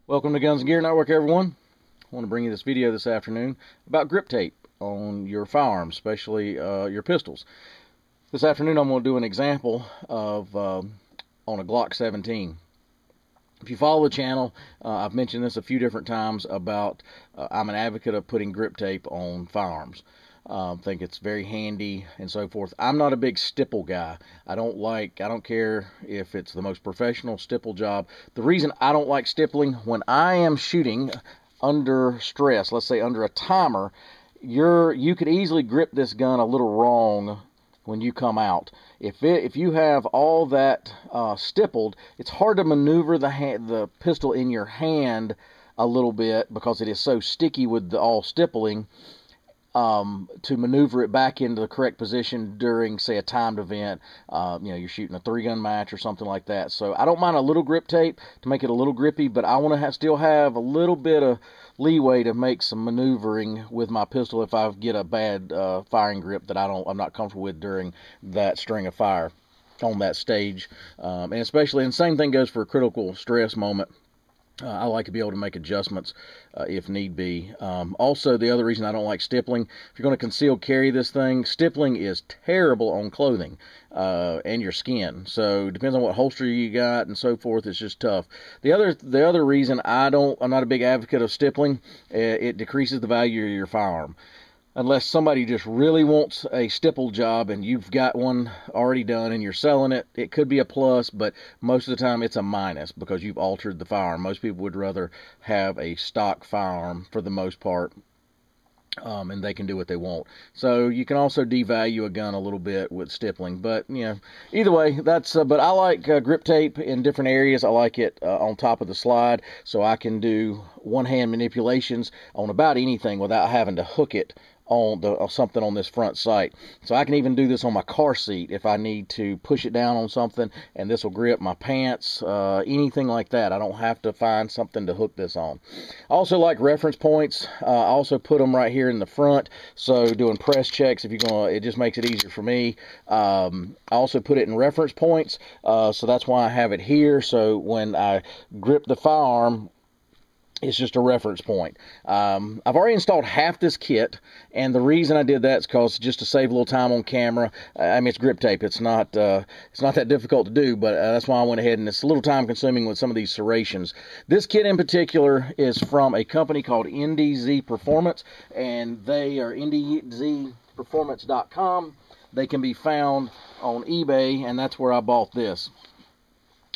Welcome to Guns and Gear Network, everyone. I want to bring you this video this afternoon about grip tape on your firearms, especially your pistols. This afternoon I'm going to do an example of on a Glock 17. If you follow the channel, I've mentioned this a few different times about I'm an advocate of putting grip tape on firearms. Think it's very handy and so forth. I'm not a big stipple guy. I don't care if it's the most professional stipple job. The reason I don't like stippling, when I am shooting under stress, let's say under a timer, you could easily grip this gun a little wrong when you come out. If you have all that stippled, it's hard to maneuver the pistol in your hand a little bit because it is so sticky with all stippling. To maneuver it back into the correct position during, say, a timed event. You're shooting a 3-gun match or something like that. So I don't mind a little grip tape to make it a little grippy, but I want to still have a little bit of leeway to make some maneuvering with my pistol if I get a bad firing grip that I'm not comfortable with during that string of fire on that stage. And especially, and the same thing goes for a critical stress moment. I like to be able to make adjustments if need be. Also, the other reason I don't like stippling, if you're going to concealed carry this thing, stippling is terrible on clothing and your skin. So it depends on what holster you got and so forth. It's just tough. The other reason I'm not a big advocate of stippling, it decreases the value of your firearm. Unless somebody just really wants a stipple job and you've got one already done and you're selling it, it could be a plus, but most of the time it's a minus because you've altered the firearm. Most people would rather have a stock firearm for the most part, and they can do what they want. So you can also devalue a gun a little bit with stippling, but either way, but I like grip tape in different areas. I like it on top of the slide, so I can do one-hand manipulations on about anything without having to hook it on something on this front sight. So I can even do this on my car seat if I need to push it down on something, and this will grip my pants, anything like that. I don't have to find something to hook this on. I also like reference points. I also put them right here in the front, so doing press checks, it just makes it easier for me. I also put it in reference points, so that's why I have it here, so when I grip the firearm, it's just a reference point. I've already installed half this kit, and the reason I did that is because just to save a little time on camera. I mean, it's grip tape. It's not that difficult to do, but that's why I went ahead, and it's a little time consuming with some of these serrations. This kit in particular is from a company called NDZ Performance, and they are ndzperformance.com. They can be found on eBay, and that's where I bought this.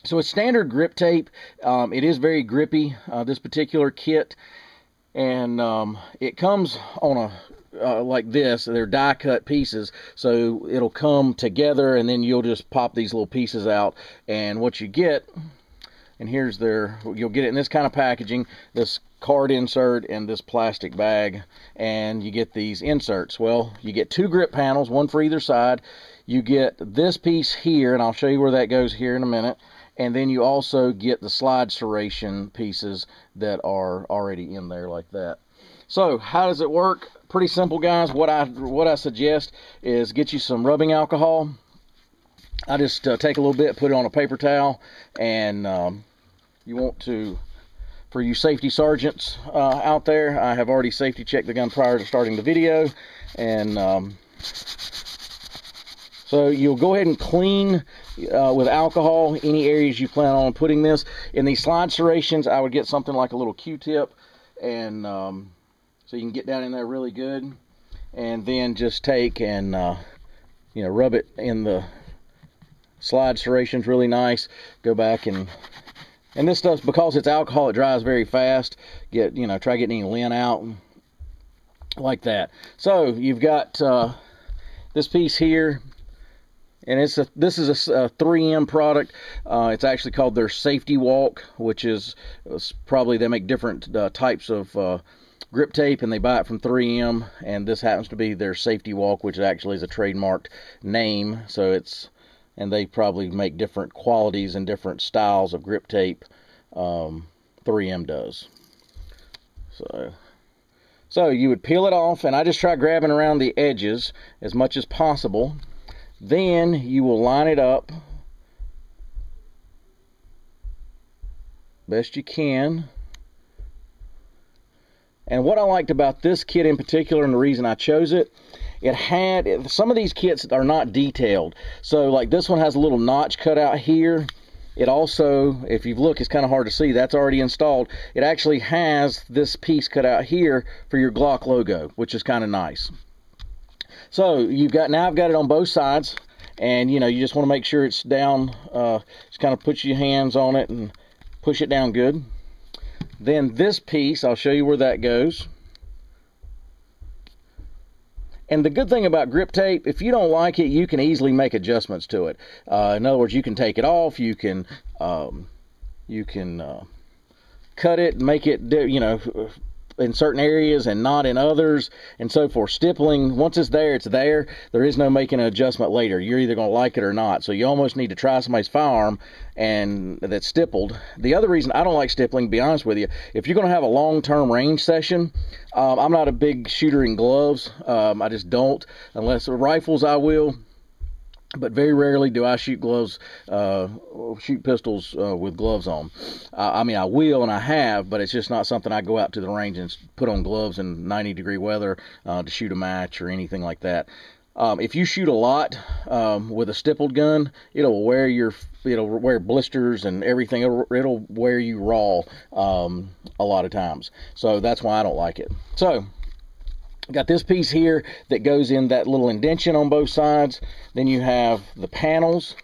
So it's standard grip tape. It is very grippy, this particular kit, and it comes on like this. They're die cut pieces, so it'll come together, and then you'll just pop these little pieces out, and what you get, and you'll get it in this kind of packaging, this card insert and this plastic bag, and you get these inserts. Well, you get 2 grip panels, one for either side. You get this piece here, and I'll show you where that goes here in a minute. And then you also get the slide serration pieces that are already in there like that. So how does it work? Pretty simple, guys. What I suggest is get you some rubbing alcohol. I just take a little bit, put it on a paper towel, and you want to, for you safety sergeants out there, I have already safety checked the gun prior to starting the video, and so you'll go ahead and clean with alcohol any areas you plan on putting this. In these slide serrations, I would get something like a little Q-tip, and so you can get down in there really good, and then just take and rub it in the slide serrations really nice. Go back and this stuff, because it's alcohol, it dries very fast. Try getting any lint out like that. So you've got this piece here. And this is a 3M product. It's actually called their Safety Walk, which is probably they make different types of grip tape, and they buy it from 3M. And this happens to be their Safety Walk, which actually is a trademarked name. And they probably make different qualities and different styles of grip tape. 3M does. So you would peel it off, and I just try grabbing around the edges as much as possible. Then you will line it up best you can And what I liked about this kit in particular, and the reason I chose it, it had, some of these kits are not detailed. So like this one has a little notch cut out here. It also, if you look, it's kind of hard to see, that's already installed. It actually has this piece cut out here for your Glock logo, which is kind of nice. So you've got, now I've got it on both sides, and you know, you just want to make sure it's down, just kind of put your hands on it and push it down good. Then this piece, I'll show you where that goes. And the good thing about grip tape, if you don't like it, you can easily make adjustments to it. In other words, you can take it off, you can cut it, make it, you know, in certain areas and not in others, and so forth. Stippling, once it's there, it's there. There is no making an adjustment later. You're either going to like it or not. So you almost need to try somebody's firearm and that's stippled. The other reason I don't like stippling, to be honest with you, if you're going to have a long-term range session, I'm not a big shooter in gloves. I just don't. Unless rifles, I will. But very rarely do I shoot gloves, shoot pistols with gloves on. I mean, I will and I have, but it's just not something I go out to the range and put on gloves in 90-degree weather to shoot a match or anything like that. If you shoot a lot with a stippled gun, it'll wear blisters and everything. It'll wear you raw a lot of times. So that's why I don't like it. So got this piece here that goes in that little indention on both sides. Then you have the panels.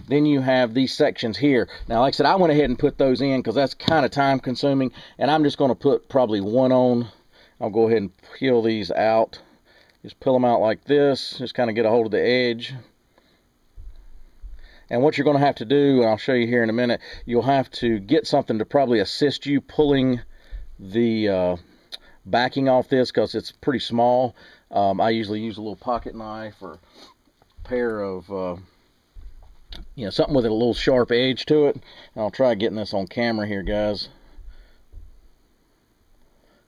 Then you have these sections here. Now, like I said, I went ahead and put those in because that's kind of time consuming. And I'm just going to put probably one on. I'll go ahead and peel these out. Just peel them out like this. Just kind of get a hold of the edge. And what you're going to have to do, and I'll show you here in a minute, you'll have to get something to probably assist you pulling the backing off this because it's pretty small. I usually use a little pocket knife or a pair of you know, something with a little sharp edge to it. And I'll try getting this on camera here, guys.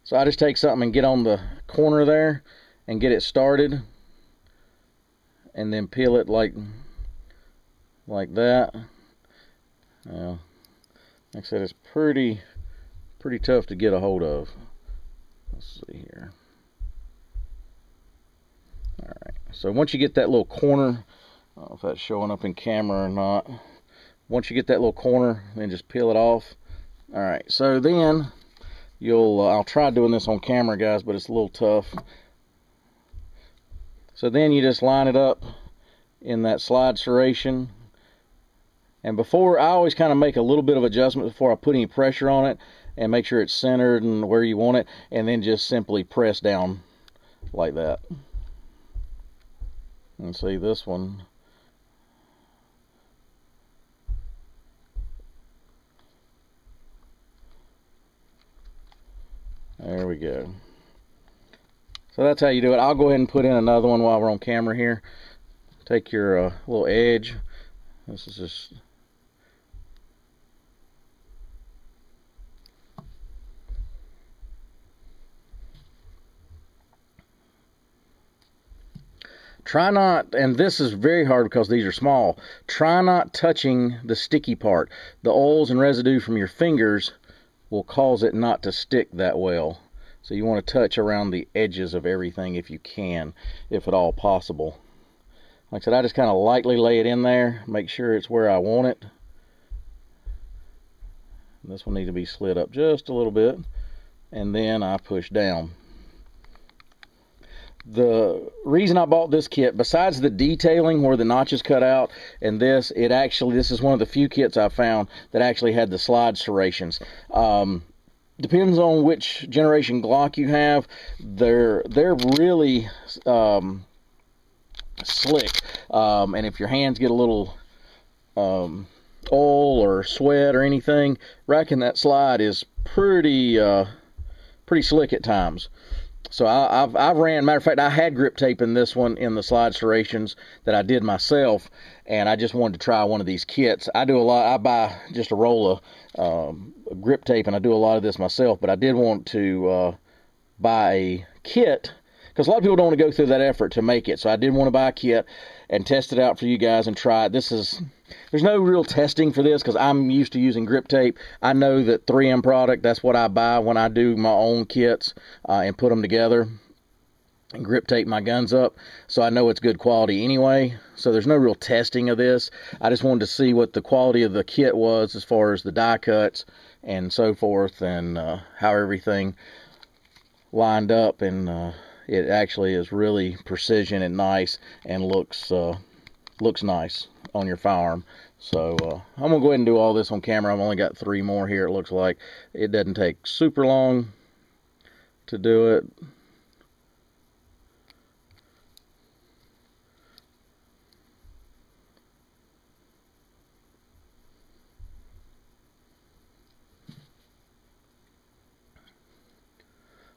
So I just take something and get on the corner there and get it started, and then peel it like that. Well, like I said, it's pretty tough to get a hold of. Let's see here. Alright, so once you get that little corner, I don't know if that's showing up in camera or not. Once you get that little corner, then just peel it off. Alright, so then I'll try doing this on camera, guys, but it's a little tough. So then you just line it up in that slide serration. And before, I always kind of make a little bit of adjustment before I put any pressure on it, and make sure it's centered and where you want it, and then just simply press down like that. And see this one. There we go. So that's how you do it. I'll go ahead and put in another one while we're on camera here. Take your little edge. This is just... Try not, and this is very hard because these are small, try not touching the sticky part. The oils and residue from your fingers will cause it not to stick that well. So you want to touch around the edges of everything if you can, if at all possible. Like I said, I just kind of lightly lay it in there, make sure it's where I want it. This will need to be slid up just a little bit, and then I push down. The reason I bought this kit, besides the detailing where the notch is cut out, and this is one of the few kits I found that actually had the slide serrations. Depends on which generation Glock you have. They're really slick, and if your hands get a little oil or sweat or anything, racking that slide is pretty slick at times. So I've ran, matter of fact, I had grip tape in this one in the slide serrations that I did myself, and I just wanted to try one of these kits. I do a lot, I buy just a roll of grip tape, and I do a lot of this myself, but I did want to buy a kit, because a lot of people don't want to go through that effort to make it, so I did want to buy a kit. and test it out for you guys and try it. There's no real testing for this because I'm used to using grip tape. I know that 3M product, that's what I buy when I do my own kits and put them together and grip tape my guns up, so I know it's good quality anyway. So there's no real testing of this. I just wanted to see what the quality of the kit was as far as the die cuts and so forth, and how everything lined up, and it actually is really precision and nice, and looks nice on your firearm. So I'm gonna go ahead and do all this on camera. I've only got 3 more here. It looks like it doesn't take super long to do it.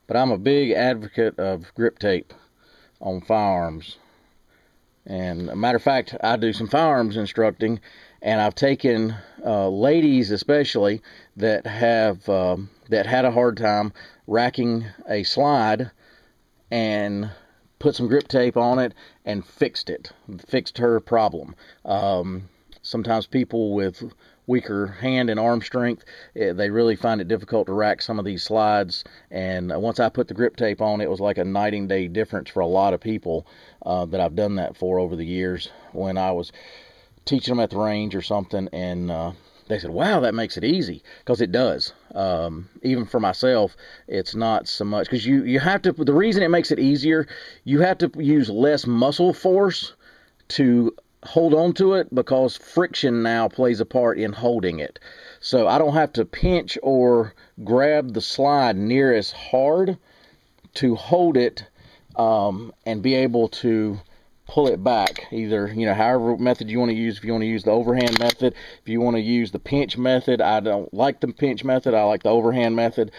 But I'm a big advocate of grip tape on firearms. And a matter of fact, I do some firearms instructing, and I've taken ladies especially that have that had a hard time racking a slide, and put some grip tape on it and fixed her problem. Sometimes people with weaker hand and arm strength, they really find it difficult to rack some of these slides, and once I put the grip tape on, it was like a night and day difference for a lot of people that I've done that for over the years when I was teaching them at the range or something, and they said, wow, that makes it easy, because it does. Even for myself, it's not so much, because you have to, the reason it makes it easier, you have to use less muscle force to hold on to it, because friction now plays a part in holding it. So I don't have to pinch or grab the slide near as hard to hold it and be able to pull it back, either, however method you want to use. If you want to use the overhand method, if you want to use the pinch method. I don't like the pinch method, I like the overhand method.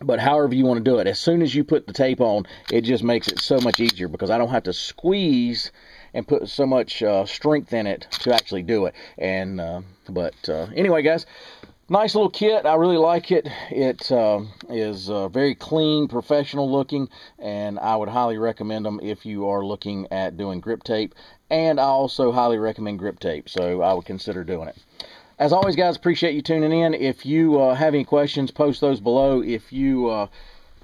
But however you want to do it, as soon as you put the tape on, it just makes it so much easier, because I don't have to squeeze and put so much strength in it to actually do it. And anyway, guys, nice little kit. I really like it. It is very clean, professional looking, and I would highly recommend them if you are looking at doing grip tape. And I also highly recommend grip tape, so I would consider doing it. As always, guys, appreciate you tuning in. If you have any questions, post those below. If you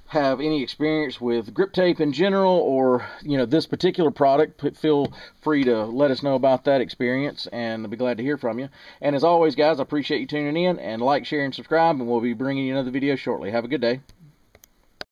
have any experience with grip tape in general, or this particular product, feel free to let us know about that experience, and I'll be glad to hear from you. And as always, guys, I appreciate you tuning in, and like, share, and subscribe, and we'll be bringing you another video shortly. Have a good day.